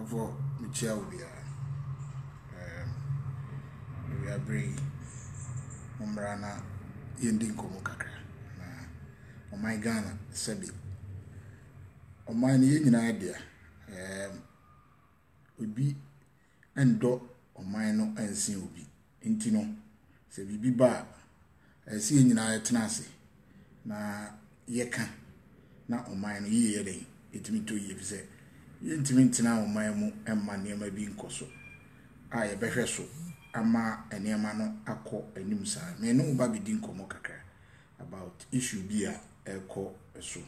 for Michelle we are bringing Umbrana Yendin Komokaka. Oh my Ghana, Sebi. Oh my Yin idea. Would be and do or mine and see will be. Intino, say be bar. I see in our tenancy. Na yeka na o mine ye yede. It me 2 years. Intimate now, my mo and my name may be in Coso. I a better so. Ama enyamano akọ enim sa me no ba bi din komo kakra about issue bi a ekọ so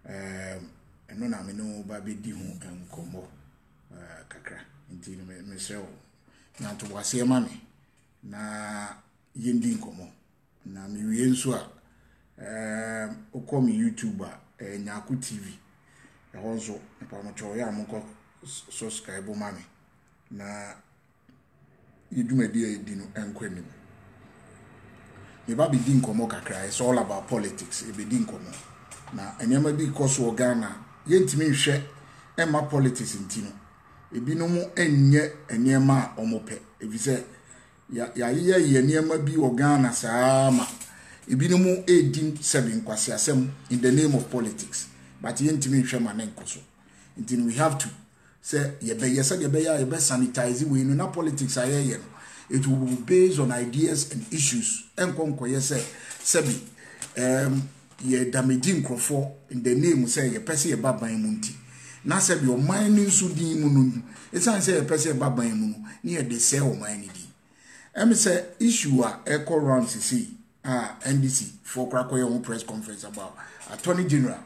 eno na me no ba bi di ho enkomo kakra nti me srew na to wase ma me na yendi nkomo na me wie nso a okọ me YouTube a Nyaku TV e honzo pa mo cho ya mo ko subscribe ma me na Idumedi no enkwenim. Me ba be din komo kakra. It's all about politics. E be din komo. Na enyama bi koso Ghana yentimi hwe ema politics ntino. Ebi no mu enye enyama omope. Efise ya ye enyama bi o Ghana sama. Ebi no mu edin seven kwase asem in the name of politics. But yentimi hwe manen koso. Ntino we have to say ye be sanitize we no na politics aye no. It will be based on ideas and issues. Enkonko ye say sebi ye damaging crofo in the name say ye pese ye baban mu nti. Na sebi o man nsu din mu no. Esan say ye pese ye baban mu no. Ni ye de say o man ni din. Em say issue a echo round CC NDC for krako ye press conference about Attorney General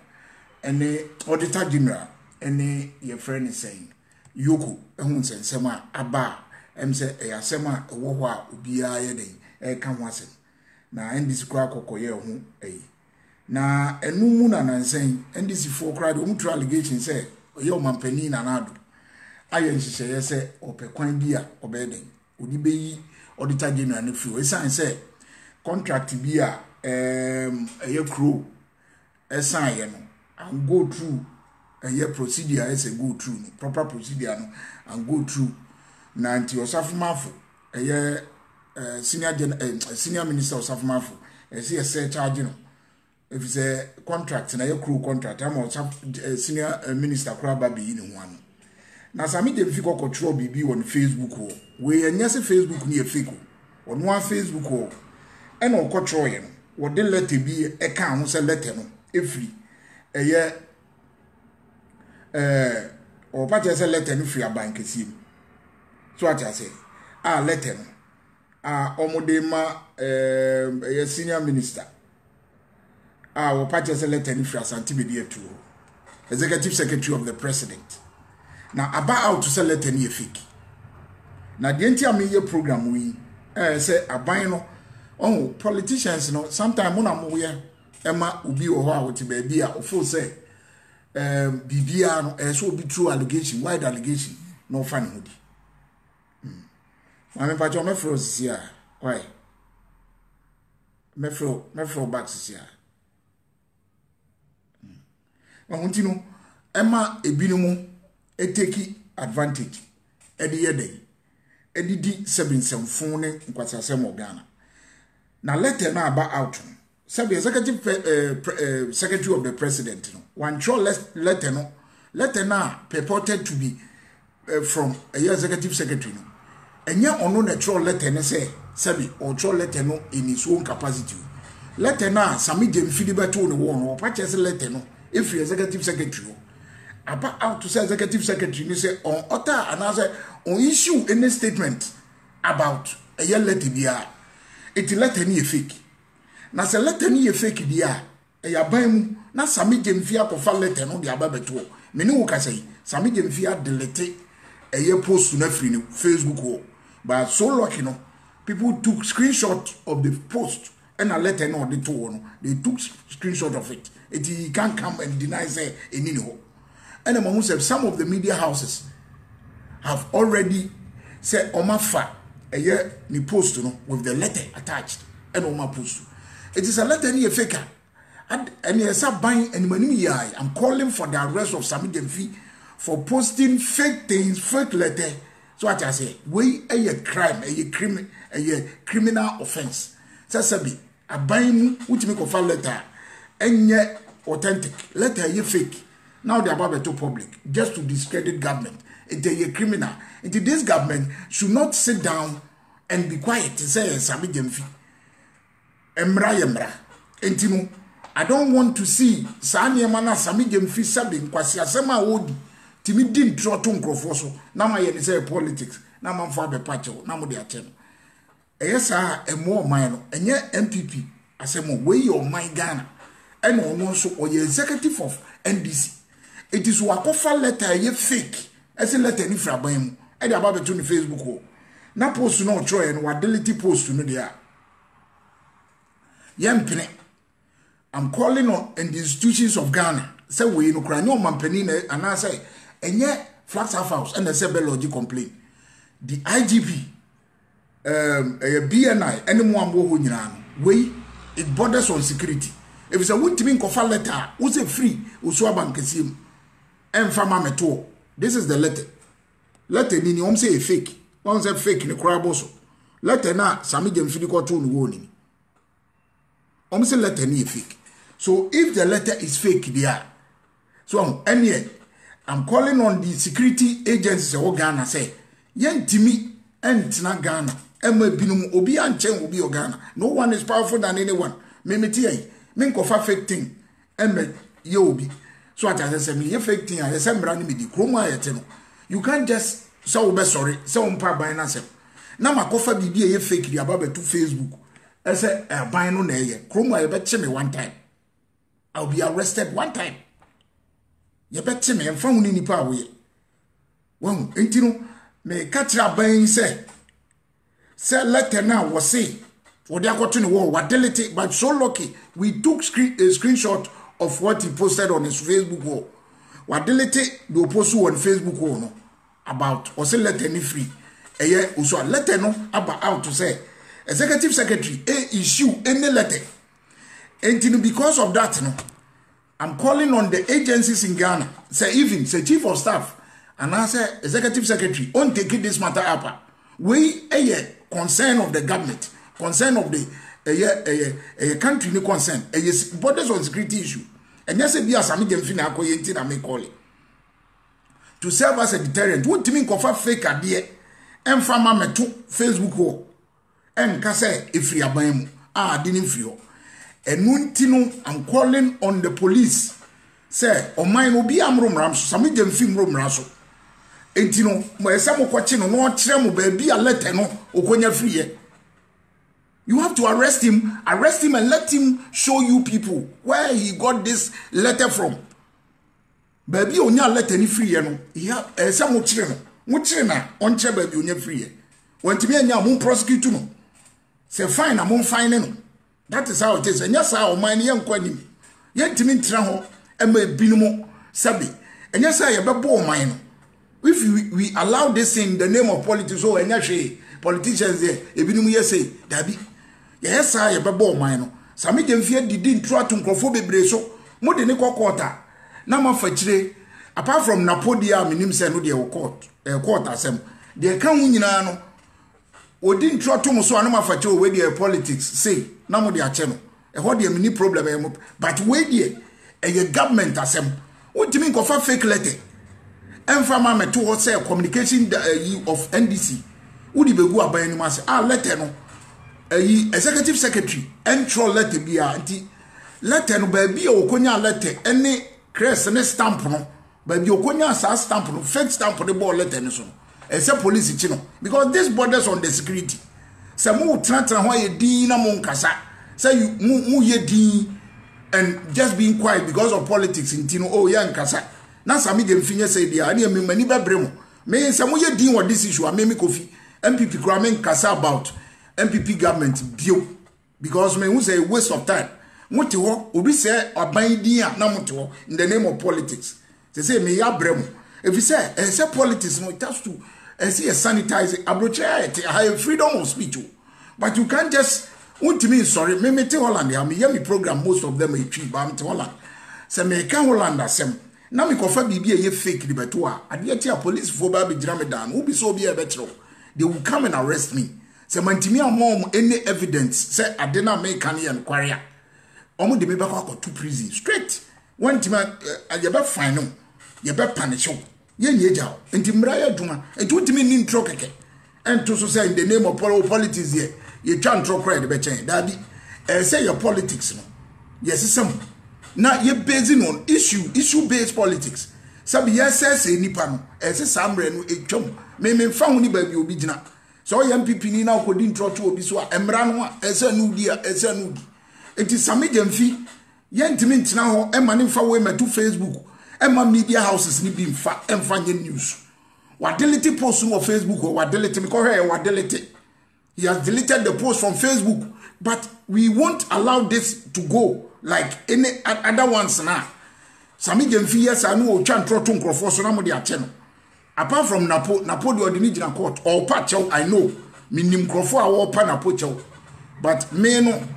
and the Auditor General and your friend is saying Yoko ehun sensema aba em say asema wo ho a obia ye den e ka ho asem na ndisi kra kokoye ho na enu mu na nansen ndisi fo kra de umtru allegation say oye o mampani na nado aye nhihye ye say opekwan bi a obeden odi beyi Auditor General ne fi o esan say contract bi a eye crew esan ye no and go through a procedure as a go through proper procedure no and go through na anti osafumafo senior minister osafumafo say a charge no if it's a contract na your crew contract am senior minister kraba be in one na sami dem fi control bibi on Facebook o we nyase Facebook ni e fake on one Facebook o e na control ye no wo de letter bi e kan ho say letter no e free or party say letter no free bank sim so what I say letter no omodema senior minister or party say letter no free asante be to executive secretary of the president now about to say letter no fake na the entire media program we say aban no politicians no sometimes una mo we ema ubi o ho a wote ba bia ofo say bibia no so be true allegation wide allegation no fan hodi me pacho me froze here why me fro back here mahunti no ema ebinumu eteki advantage edi yede edi di 77 ne nkwasasem Ghana na letter na aba out Sabi executive secretary of the president no one show letter no letter na purported to be from a executive secretary no enya ono natural letter ne say sabi or show letter no in his own capacity letter na sami dem fidi beto no won o pa chese letter no if executive secretary about out to say executive secretary ni say on utter and say on issue any statement about a letter bia it letter ni fake na se letter ni fake dia ya ban mu na sami gemfia kofa letter no dia babeto me ni wo ka say sami gemfia delete post na free ni Facebook o but so lucky no people took screenshot of the post and a letter no they took screenshot of it he can't come and deny say any no and among some of the media houses have already said omafa ni post no with the letter attached and oma post. It is a letter near faker. And yes, a buying and money. I'm calling for the arrest of Sami Demfi for posting fake things, fake letter. So what I say, we a crime, a criminal offense. Sasabi, a buying which make of a letter, and yet authentic letter you fake. Now they are about to public just to discredit government. It's a criminal. Into this government should not sit down and be quiet to say Sami Jemfi. Emra. Intimo. I don't want to see Sani Mana Sami Jemfi Sabin Kwasi Asema Odi. Timi din trotun krofoso. Na ma ye say politics. Na ma mfa be pacho. Na mo de atem. Eyesa emo man no. Enye MPP. Asemo we your my Ghana. And ono so oye executive of NDC. It is wakofa letter ye fake. Ese letter ni fraban mu. E dey about beto ni Facebook o. Na post no try and wa delete post no there. Yempene. I'm calling on the institutions of Ghana. Say we no kra no mampani and I say enye Flax House and say be logic complain. The IGP BNI any mo ambo ho nyina no. We it borders on security. If it's a wontimi nkofa letter, who say free, uso abankesim. Enfama meto. This is the letter. Letter ni say fake. One say fake ni kraboso. Letter na Sami Jemfi ko to no ni. Say letter ni fake. So if the letter is fake there, so I'm calling on the security agencies of Ghana say, yentimi entina Ghana. Emme binum obi anchen obi o Ghana. No one is powerful than anyone. Memeti min kofa fake thing. Emme ye obi. So at I say me ye fake thing I say mra ni me di kroma yete no. You can't just say obe sorry, say umpa ban na say. Na makofa bibi ye fake di aba beto Facebook. I say ban no na ye. Kroma ye be me one time. I'll be arrested one time. You bet me and found in power. Well, ain't you know, me catch a bang say letter now was say for the got in the war, what delete, but so lucky we took a screenshot of what he posted on his Facebook wall. What delete the post on Facebook wall no about or say letter any free. A year also letter no about how to say executive secretary issue any letter. And because of that, no, I'm calling on the agencies in Ghana, say even say chief of staff, and I say executive secretary, on taking this matter up. We a concern of the government, concern of the country, no concern, borders on security issue. And yes, be as I'm call it to serve as a deterrent. What do you mean of a fake idea? And from my Facebook wall and Kase if you are didn't free. And Nuntino, I'm calling on the police. Say, o mine will be am room ramso, Sami Jemfi room raso. Entino, my some watching no tremo baby a letter no okonya free. You have to arrest him and let him show you people where he got this letter from. Baby onya letter ni free no. Yeah, some tremo. Muchina on che baby onya free. Want to be anya mun prosecute no. Say fine, I'm fine no. That is how it is. And yes, our mind young quanim. Yet to mean traho, and may binumo sabi. And yes, I have a poor mine. If we allow this in the name of politics, oh, and yes, politicians there, a binum say, Dabi. Yes, I have a poor mine. Some of them didn't try to conform breso, more than a quarter. Nama fetchre, apart from Napodia, minim senudia court assem. They come in ano. We didn't try to so anoma facho where their politics say. Namo dia cheno e ho dia mini problem but we die e government asem what do you mean of a fake letter emfa ma meto ho say communication of NDC udi begu aban ni mas letter no executive secretary entro letter bia anti letter no ba bia okonya letter any crest ne stamp no ba bia okonya sa stamp no fake stamp the ball letter no so except police chi no because this borders on the security. Say mu tratra ho ye din na mu nkasa say mu ye din and just being quiet because of politics intino oh ya nkasa na Sami Jemfi say dia na me mani bebrem me say mu ye din what this issue me kofi MPP kra me nkasa about MPP government bio because me who say waste of time muti ho obi say aban din na muti ho in the name of politics say me ya brem if you say politics no it has to see a sanitizing abroach I have freedom of speech. But you can't just want to me sorry, me Holland, I mean program most of them are cheap, but I'm Holland. So me can Holland asem. na me kofa bibia ye fake libeto a ade ati a police for ba be gira me dan wo bi so obi e be kiro they will come and arrest me say mantimi amom any evidence say ade na me kan ye nkware a omo de me be kwa to prison straight one time ye be fine no ye be punish ye nyeja enti mra ya duma enti utimi ni ntro keke ento so say in the name of politics here ye twa ntro credit be chen that be say your politics no yes some na ye based on issue based politics sabi yes say nipa no say samre no etwam me fa ho ni ba bi obi gina so ye MPP ni na akodi ntro to obi so a emra no a say no di a say no di enti sami jamfi ye ntimi ntina ho e ma ne fa we metu Facebook Emma media houses ni bi mfa emfa nye news. Wa delete post on Facebook or wa delete because he wa delete. He has deleted the post from Facebook, but we won't allow this to go like any other ones now. Sami Gemfi yes anu o twa ntro to nkrofo so na mo de ache no. Apart from Napo the ordinary court or patcho I know minim nkrofo a wo pa Napo chew. But me no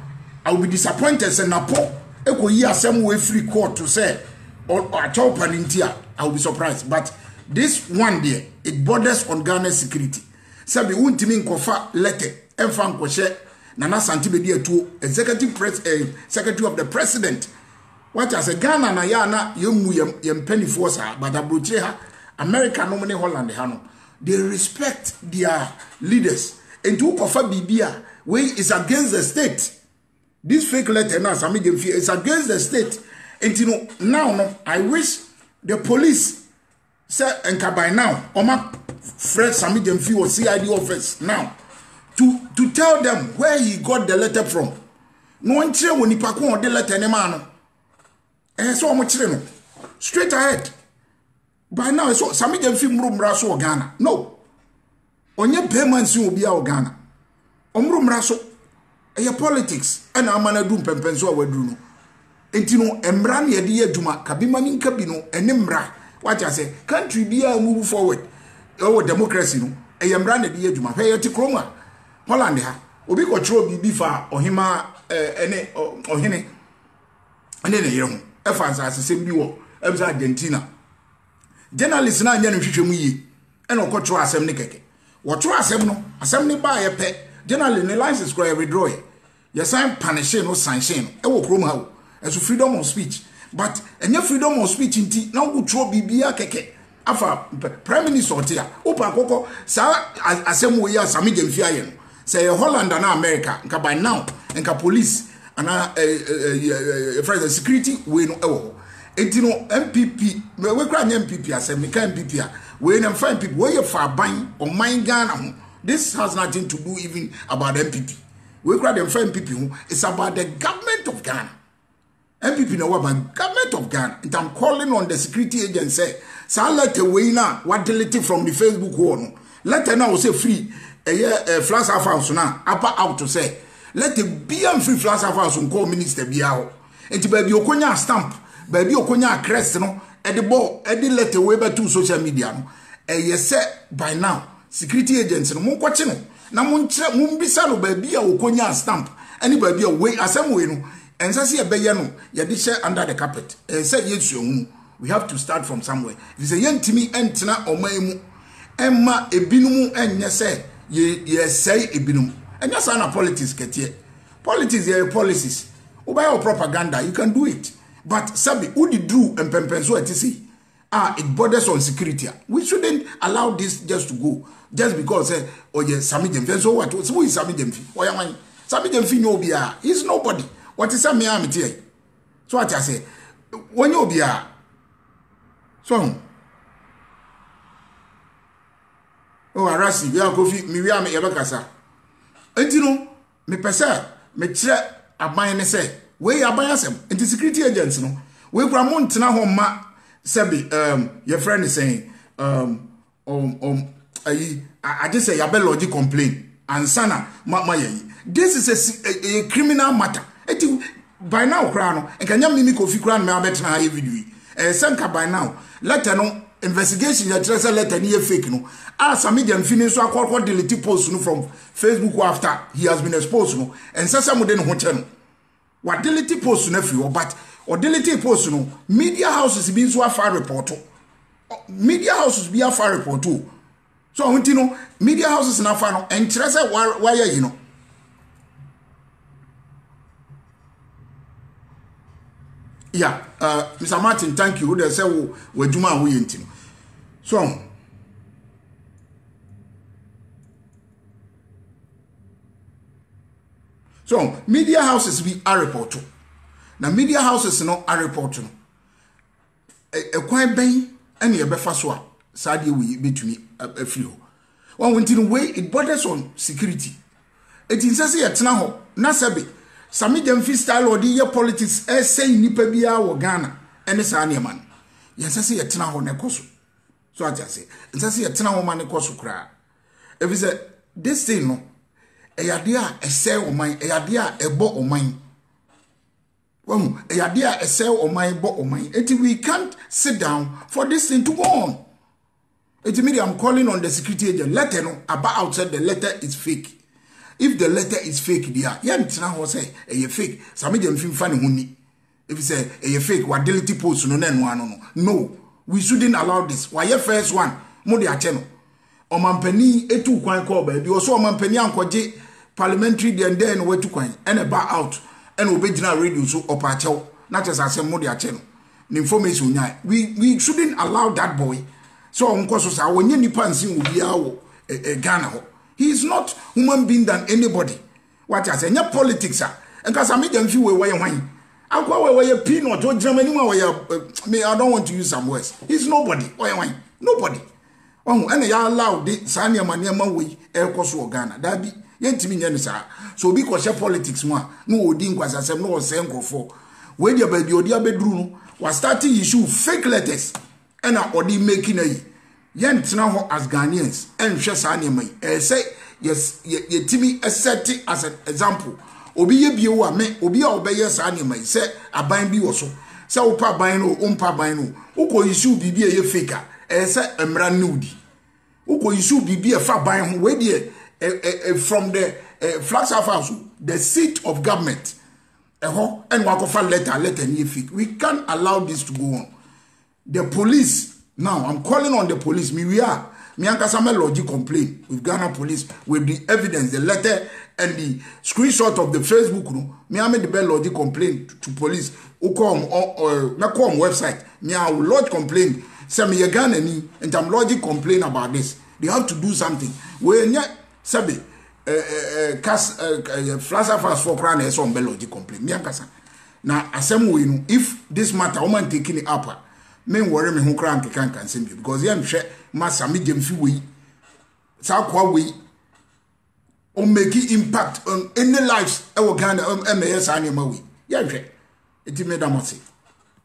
I will be disappointed say Napo ekoyi asem we free court to say or chop panintia, I will be surprised. But this one there, it borders on Ghana's security. Sabi untimi nkofa letter, emfa nkoshe Nana Santibedi to executive secretary of the president. What as a Ghana na yana yemu penny force but abrocheha America no many Holland hano. They respect their leaders. And to kofa bibia way is against the state. This fake letter now Sami Gemfi is against the state. And you know, now, I wish the police said, and by now, Oma Fred Sami Gemfi or CID office now, to tell them where he got the letter from. No one tell when he pack on the letter, any man. And so much straight ahead. By now, so Sami Gemfi Mrum Raso Ghana. No. On your payments, you will be our Ghana. Omrum Raso, your politics, and Amana Dum Pempenso we do. Entino emra na yede adwuma kabima ni nka bi no enemra what I say country bia move forward our democracy no emra na yede adwuma hwe yete kroma Holland ha obi ko tro bibi fa ohima ene ohene ene ne yehu efansa asesem bi wo emsa Argentina journalist na anya no hwehwemu yi ene ko tro asem ne keke wo tro asem no asem ne ba ye pe journalist ne license ko withdraw ye sign punish no sanction e wo kroma ha as freedom of speech, but any freedom of speech inti now go throw bibia keke afa prime minister otia opa koko sa asemu ya Sami Gemfi aye no say Holland and America nka by now nka police and security we no ewo enti no MPP we kra nya MPP asem ka MPP a we na fine people we fa ban o man Ghana ho. This has nothing to do even about MPP we kra dem fine MPP ho. It's about the government of Ghana. MPP no about government of Ghana. And I'm calling on the security agency. So let away now what deleted from the Facebook one. Let her now say free flash house now. Upper out to say. Let it be free flash house on call minister be out. And to baby okonya stamp, baby okonya crest no. At the ball, at the letter way by two social media no. Yes by now security agents no. Mon kwachi no. Na mon bisa no baby okonya stamp. Anybody away asem way no. And so see a bayano, ya share under the carpet. And say yes, we have to start from somewhere. If it's a young Timmy entina or maimu, Emma a binumu and yes, ye say a binum. And that's not politics get here. Politics are policies. By our propaganda, you can do it. But Sabi, who did do and pempenso at see? It borders on security. We shouldn't allow this just to go. Just because oh yes, Sami Gemfi. So what? Who is Sami Gemfi? Why am I? Sami Gemfi no be he's nobody. What is me am here? So what I say, when you be so oh arasi we are coffee me we am yebakasa. Enti no me pesa me kire aban ne say we aban asem enti security agents no we kura mo ntena ho ma sebi your friend is saying I just say yabe logic complain and sana ma this is a criminal matter. By now, crown and can you mimic Kofi Crown me abet na video. Sanka by now. Letter no investigation ya tresa letter near fake no. Sami Gemfi so akwa delete post no from Facebook after he has been exposed no. And sasa mo den ho che no. Wa delete post no free but or delete post no media houses be so far report media houses be a far report too so hunti no media houses na fa no enkyere say why you know yeah Mr. Martin thank you they say we adwuma we yenti so media houses be a report too. Na media houses no a report no kwan ben ene ye befa so a saade we betumi afiri ho one wanting way it borders on security it insase ye tena ho na sebe sami demfi style odi ye politics say nipa bia wo Ghana ene saa ne man ye insase ye tena ho ne koso so ati ase insase ye tena ho man ne koso kra if is this thing no eyade a ese o man eyade a ebo o man eyade a ese o man bo o man we can't sit down for this thing to go on. I'm calling on the security agent. Letter no about outside the letter is fake. If the letter is fake, say a fake. Some of them funny honey. If you say a fake, what delete post no. We shouldn't allow this. Why your first one? Modi acheno. Omampeni etu kwan call baby. Also omampeni ankoje parliamentary then where to kwan and about out and obejina radio so opacho. Not just as a modi acheno. The information we shouldn't allow that boy. So unkoso sa wonye nipa nsin obi awo Ghana ho. He is not human being than anybody. What I say, nya politics ah. Enka sa me dem fi we hwan. Akwa we peanut o Germany wa me I don't want to use some words. He's nobody. Hwan. Nobody. And ya allow the sanya maniama we ekoso Ghana. That be yentimi nya ni sa. So obi ko share politics mo no odi nkwasasem no se nkrofo. We dia ba bi odi abedru no was starting issue fake letters. And odi making a yen tena ho as Ghanaians and hwe sa ne mai say yes ye timi set as an example obi ye biewo a me obi a obeye sa ne mai say aban bi wo so say wo pa ban no umpa ban no uko issue bibi ye fake say emra nudi uko issue bibi e fa ban ho we dey from the flags house the seat of government and wakofa letter ni fake. We can't allow this to go on. The police, now I'm calling on the police. Me ankasame logic complain with Ghana police with the evidence, the letter and the screenshot of the Facebook. Me ame the bell logic complain to police. Ukom website. Me I will lodge complain. Say me Ghana ni and I'm logic complain about this. They have to do something. When ya sabi flash fast for crown is on bell logic complain. Me ankasa. Now asem we know if this matter woman taking it up. Men worry me who crank can send you because yam share massa medium fi we sa kwa we o make impact on any lives e wo Ghana MAS anima we yam share eti me da mo se